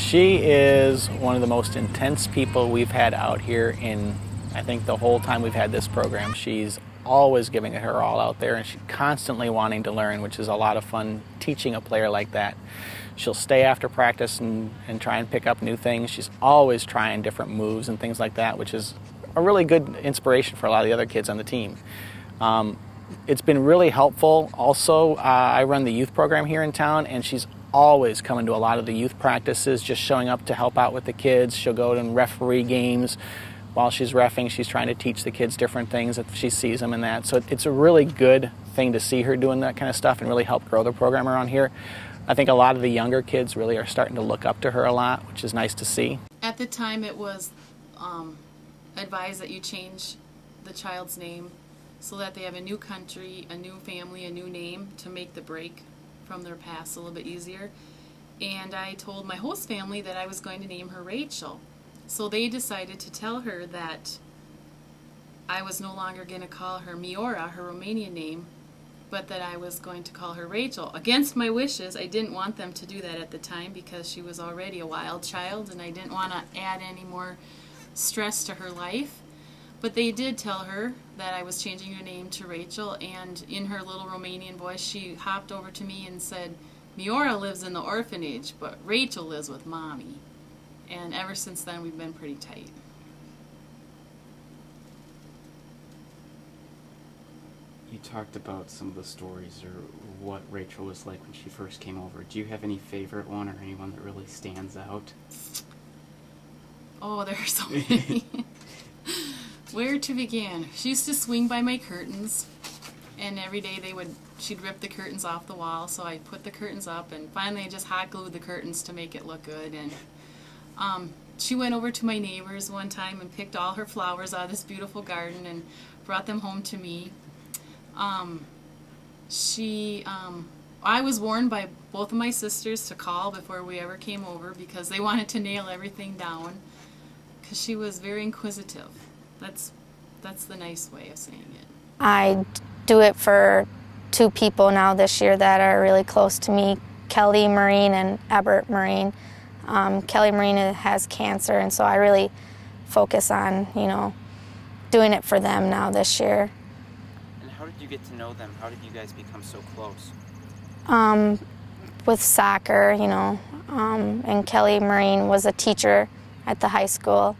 She is one of the most intense people we've had out here in, I think, the whole time we've had this program. She's always giving it her all out there, and she's constantly wanting to learn, which is a lot of fun teaching a player like that. She'll stay after practice and try and pick up new things. She's always trying different moves and things like that, which is a really good inspiration for a lot of the other kids on the team. It's been really helpful. Also, I run the youth program here in town, and she's always coming to a lot of the youth practices, just showing up to help out with the kids. She'll go and referee games. While she's reffing, she's trying to teach the kids different things if she sees them in that. So it's a really good thing to see her doing that kind of stuff and really help grow the program around here. I think a lot of the younger kids really are starting to look up to her a lot, which is nice to see. At the time, it was advised that you change the child's name so that they have a new country, a new family, a new name to make the break from their past a little bit easier. And I told my host family that I was going to name her Rachel. So they decided to tell her that I was no longer going to call her Miora, her Romanian name, but that I was going to call her Rachel. Against my wishes, I didn't want them to do that at the time because she was already a wild child and I didn't want to add any more stress to her life. But they did tell her that I was changing her name to Rachel, and in her little Romanian voice she hopped over to me and said, "Miora lives in the orphanage, but Rachel lives with Mommy." And ever since then, we've been pretty tight. You talked about some of the stories or what Rachel was like when she first came over. Do you have any favorite one or anyone that really stands out? Oh, there are so many. Where to begin? She used to swing by my curtains, and every day she'd rip the curtains off the wall, so I put the curtains up, and finally I just hot glued the curtains to make it look good. And she went over to my neighbor's one time and picked all her flowers out of this beautiful garden and brought them home to me. I was warned by both of my sisters to call before we ever came over because they wanted to nail everything down because she was very inquisitive. That's the nice way of saying it. I do it for two people now this year that are really close to me, Kelly Marine and Ebert Marine. Kelly Marine has cancer, and so I really focus on, doing it for them now this year. And how did you get to know them? How did you guys become so close? With soccer, and Kelly Marine was a teacher at the high school,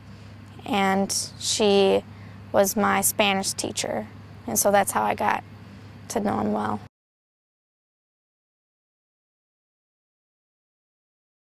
and she was my Spanish teacher, and so that's how I got to know him well.